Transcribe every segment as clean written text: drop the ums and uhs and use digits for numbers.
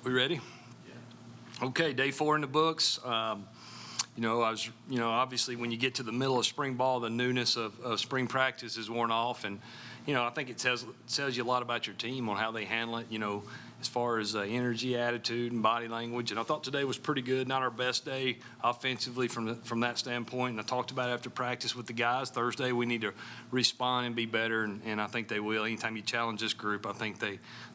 We ready? Yeah. Okay, day 4 in the books. Obviously when you get to the middle of spring ball, the newness of spring practice is worn off. And, I think it tells you a lot about your team on how they handle it, as far as energy, attitude, and body language. And I thought today was pretty good. Not our best day offensively from that standpoint. And I talked about it after practice with the guys. Thursday we need to respond and be better, and I think they will. Anytime you challenge this group, I think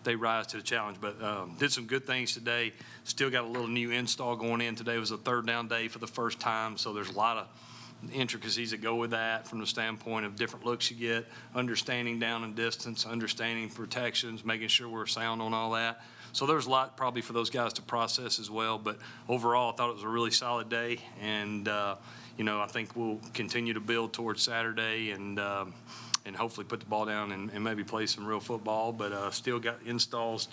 they rise to the challenge. But did some good things today. Still got a little new install going in. Today was a third down day for the first time, so there's a lot of intricacies that go with that from the standpoint of different looks you get, understanding down and distance, understanding protections, making sure we're sound on all that. So there's a lot probably for those guys to process as well. But overall, I thought it was a really solid day, and I think we'll continue to build towards Saturday and hopefully put the ball down and maybe play some real football, but still got installs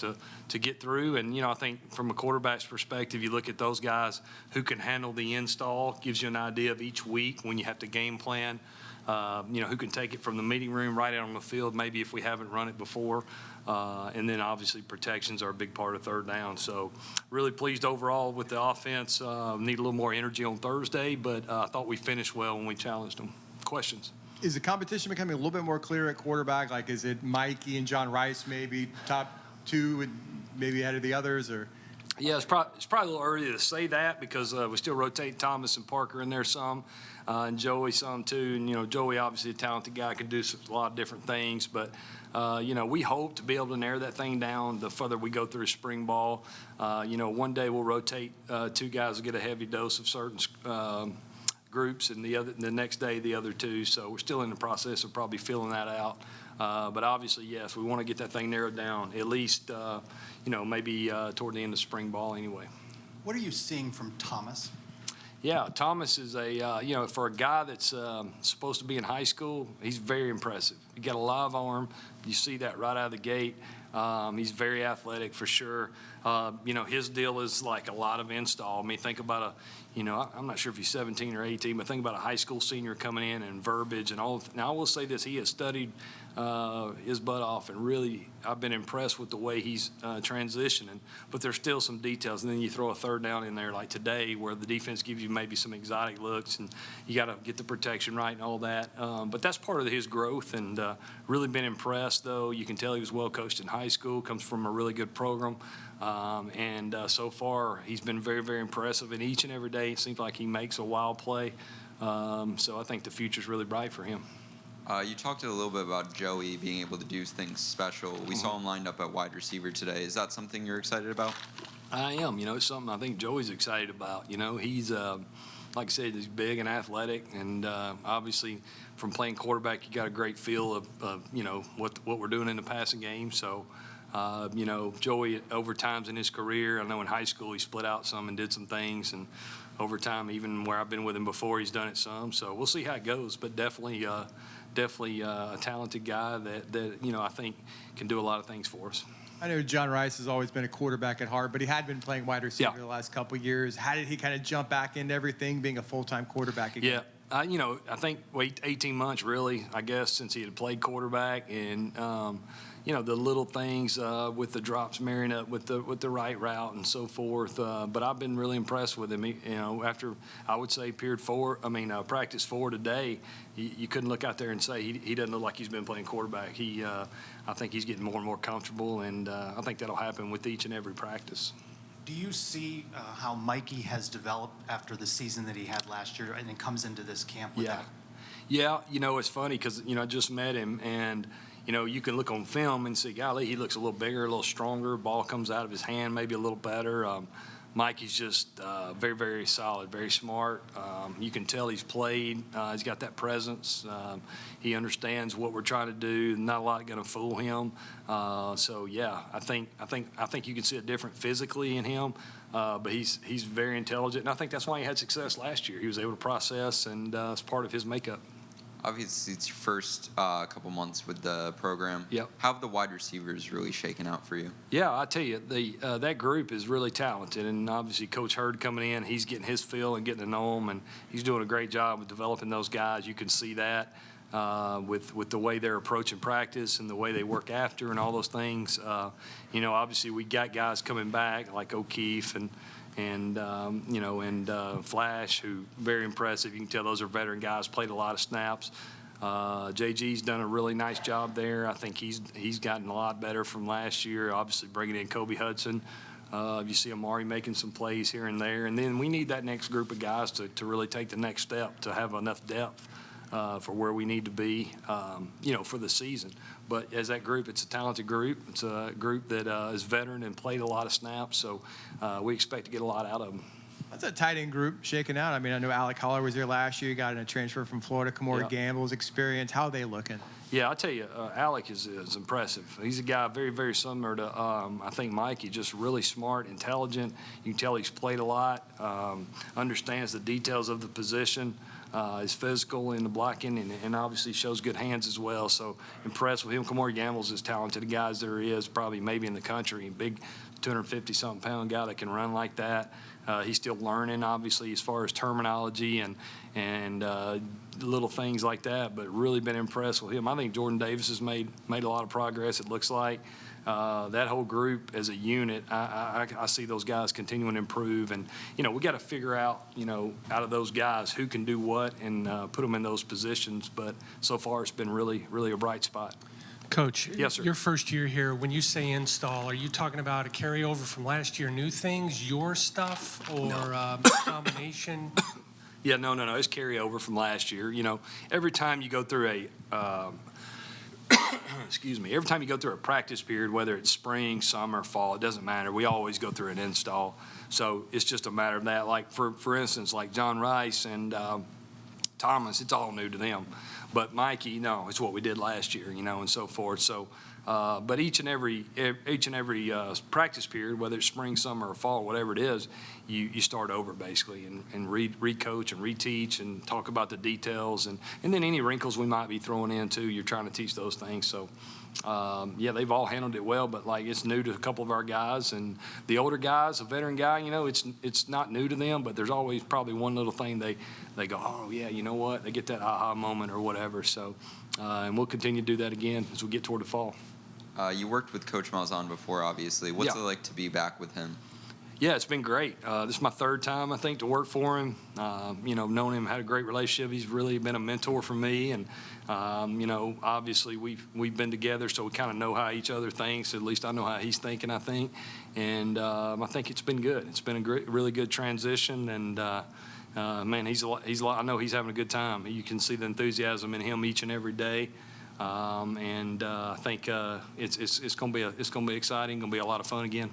to get through. And, I think from a quarterback's perspective, you look at those guys who can handle the install, gives you an idea of each week when you have to game plan, who can take it from the meeting room right out on the field, maybe if we haven't run it before. And then obviously protections are a big part of third down. So really pleased overall with the offense. Need a little more energy on Thursday, but I thought we finished well when we challenged them. Questions? Is the competition becoming a little bit more clear at quarterback? Like, is it Mikey and John Rice maybe top 2 and maybe ahead of the others, or? Yeah, it's probably a little early to say that because we still rotate Thomas and Parker in there some, and Joey some too. And, Joey obviously a talented guy, can do a lot of different things. But, we hope to be able to narrow that thing down the further we go through spring ball. One day we'll rotate 2 guys to get a heavy dose of certain groups, and the next day the other 2. So we're still in the process of probably filling that out. But obviously, yes, we want to get that thing narrowed down at least, maybe toward the end of spring ball anyway. What are you seeing from Thomas? Yeah, Thomas is for a guy that's supposed to be in high school, he's very impressive. He got a live arm. You see that right out of the gate. He's very athletic for sure. His deal is like a lot of install. I mean, think about I'm not sure if he's 17 or 18, but think about a high school senior coming in and verbiage and all. Now, I will say this, he has studied his butt off, and really I've been impressed with the way he's transitioning, but there's still some details. And then you throw a third down in there like today where the defense gives you maybe some exotic looks, and you got to get the protection right and all that. But that's part of his growth, and really been impressed, though. You can tell he was well coached in high school, comes from a really good program. And so far, he's been very, very impressive. And each and every day, it seems like he makes a wild play. So I think the future's really bright for him. You talked a little bit about Joey being able to do things special. We saw him lined up at wide receiver today. Is that something you're excited about? I am. It's something I think Joey's excited about. He's, like I said, he's big and athletic. And obviously, from playing quarterback, you got a great feel of what we're doing in the passing game. So, Joey, over times in his career, I know in high school he split out some and did some things, and over time, even where I've been with him before, he's done it some. So we'll see how it goes, but definitely a talented guy that I think can do a lot of things for us. I know John Rice has always been a quarterback at heart, but he had been playing wide receiver the last couple of years. How did he kind of jump back into everything, being a full-time quarterback again? Yeah. I think 18 months really, I guess, since he had played quarterback, and the little things with the drops marrying up with the right route and so forth. But I've been really impressed with him. After I would say practice 4 today, you couldn't look out there and say he doesn't look like he's been playing quarterback. I think he's getting more and more comfortable, and I think that'll happen with each and every practice. Do you see how Mikey has developed after the season that he had last year, and then comes into this camp with that? Yeah, it's funny because, I just met him, and, you can look on film and see, golly, he looks a little bigger, a little stronger. Ball comes out of his hand maybe a little better. Mikey's just very, very solid, very smart. You can tell he's played. He's got that presence. He understands what we're trying to do. Not a lot going to fool him. So yeah, I think you can see it different physically in him. But he's very intelligent, and I think that's why he had success last year. He was able to process, and it's part of his makeup. Obviously, it's your first couple months with the program. Yep. How have the wide receivers really shaken out for you? Yeah, I tell you, that group is really talented, and obviously Coach Hurd coming in, he's getting his feel and getting to know them, and he's doing a great job of developing those guys. You can see that. with the way they're approaching practice and the way they work after and all those things. Obviously we got guys coming back like O'Keefe and Flash, who very impressive. You can tell those are veteran guys, played a lot of snaps. JG's done a really nice job there. I think he's gotten a lot better from last year, obviously bringing in Kobe Hudson. You see Amari making some plays here and there. And then we need that next group of guys to really take the next step, to have enough depth for where we need to be, for the season. But as that group, it's a talented group. It's a group that is veteran and played a lot of snaps. So we expect to get a lot out of them. That's a tight end group shaking out. I mean, I know Alec Holler was there last year. You got in a transfer from Florida. Kamori Gamble's experience. How are they looking? Yeah, I'll tell you, Alec is impressive. He's a guy very, very similar to, I think, Mikey, just really smart, intelligent. You can tell he's played a lot, understands the details of the position, is physical in the blocking, and obviously shows good hands as well. So impressed with him. Kamori Gamble's as talented a guy as there is, probably maybe in the country. Big 250-something pound guy that can run like that. He's still learning, obviously, as far as terminology and little things like that, but really been impressed with him. I think Jordan Davis has made a lot of progress, it looks like. That whole group as a unit, I see those guys continuing to improve. And, we got to figure out, out of those guys who can do what and put them in those positions. But so far it's been really, really a bright spot. Coach, Yes, sir. Your first year here, when you say install, are you talking about a carryover from last year, new things, your stuff, or combination? Yeah, no. It's carryover from last year. Every time you go through every time you go through a practice period, whether it's spring, summer, fall, it doesn't matter. We always go through an install. So it's just a matter of that. Like, for instance, like John Rice and Thomas, it's all new to them. But Mikey, no, it's what we did last year, and so forth. So, but each and every practice period, whether it's spring, summer, or fall, whatever it is, you start over basically and re-coach and reteach and talk about the details and then any wrinkles we might be throwing in too. You're trying to teach those things. So, they've all handled it well, but like it's new to a couple of our guys and the older guys, a veteran guy, it's not new to them, but there's always probably one little thing they go, oh yeah, you know what? They get that aha moment or whatever. So, and we'll continue to do that again as we get toward the fall. You worked with Coach Malzahn before, obviously. What's it like to be back with him? Yeah, it's been great. This is my third time, I think, to work for him. Known him, had a great relationship. He's really been a mentor for me, and obviously we've been together, so we kind of know how each other thinks. At least I know how he's thinking, I think, and I think it's been good. It's been a really good transition, and man, he's a lot. I know he's having a good time. You can see the enthusiasm in him each and every day. I think it's going to be exciting. Going to be a lot of fun again.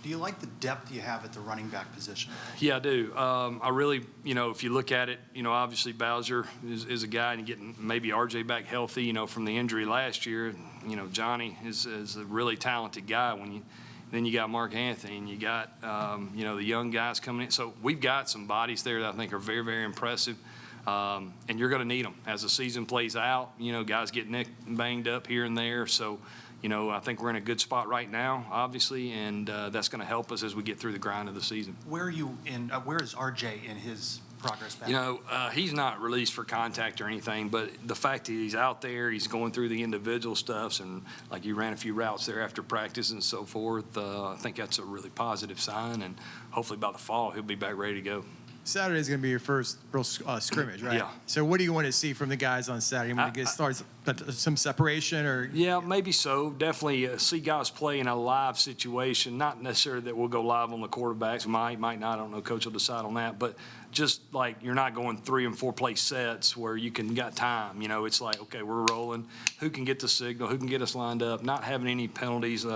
Do you like the depth you have at the running back position? Yeah, I do. I really, if you look at it, obviously Bowser is a guy, and getting maybe RJ back healthy, from the injury last year. Johnny is a really talented guy. Then you got Mark Anthony, and you got the young guys coming in. So we've got some bodies there that I think are very, very impressive. And you're going to need them as the season plays out. Guys get nicked and banged up here and there. So, I think we're in a good spot right now, obviously, and that's going to help us as we get through the grind of the season. Where are you in? Where is RJ in his progress back? He's not released for contact or anything, but the fact that he's out there, he's going through the individual stuffs, and like he ran a few routes there after practice and so forth. I think that's a really positive sign, and hopefully by the fall he'll be back ready to go. Saturday is going to be your first real scrimmage, right? Yeah. So what do you want to see from the guys on Saturday? You want to get started, some separation, or? Yeah, maybe so. Definitely see guys play in a live situation. Not necessarily that we'll go live on the quarterbacks. Might not. I don't know. Coach will decide on that. But just like you're not going 3 and 4 play sets where you got time. It's like, okay, we're rolling. Who can get the signal? Who can get us lined up? Not having any penalties,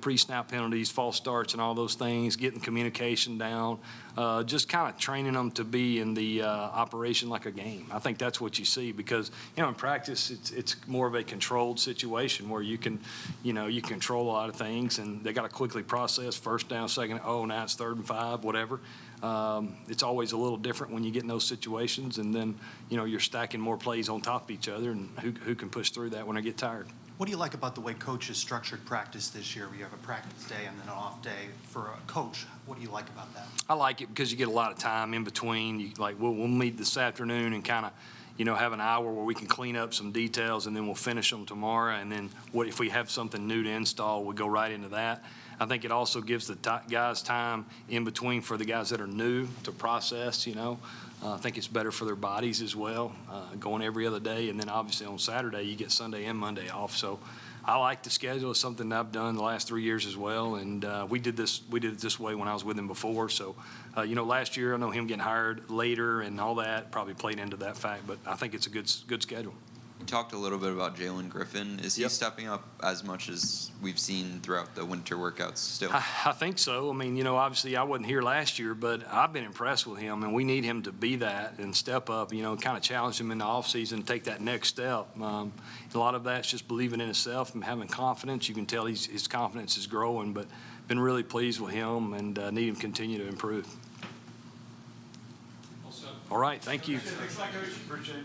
pre-snap penalties, false starts, and all those things. Getting communication down. Just kind of training them to be in the operation like a game. I think that's what you see because, in practice it's more of a controlled situation where you can control a lot of things, and they got to quickly process first down, second, now it's 3rd and 5, whatever. It's always a little different when you get in those situations, and then, you're stacking more plays on top of each other, and who can push through that when they get tired. What do you like about the way coaches structured practice this year? You have a practice day and then an off day for a coach. What do you like about that? I like it because you get a lot of time in between. We'll meet this afternoon and kind of, have an hour where we can clean up some details, and then we'll finish them tomorrow. And then what if we have something new to install, we go right into that. I think it also gives the guys time in between for the guys that are new to process, I think it's better for their bodies as well, going every other day. And then obviously on Saturday, you get Sunday and Monday off. So I like the schedule. It's something that I've done the last 3 years as well. And we did it this way when I was with him before. So, last year, I know him getting hired later and all that probably played into that fact. But I think it's a good schedule. You talked a little bit about Jalen Griffin. Is he stepping up as much as we've seen throughout the winter workouts still? I think so. I mean, obviously I wasn't here last year, but I've been impressed with him, and we need him to be that and step up, kind of challenge him in the offseason, take that next step. A lot of that's just believing in himself and having confidence. You can tell his confidence is growing, but been really pleased with him and need him to continue to improve. All right, thank you. Thanks a lot, Coach. Appreciate it.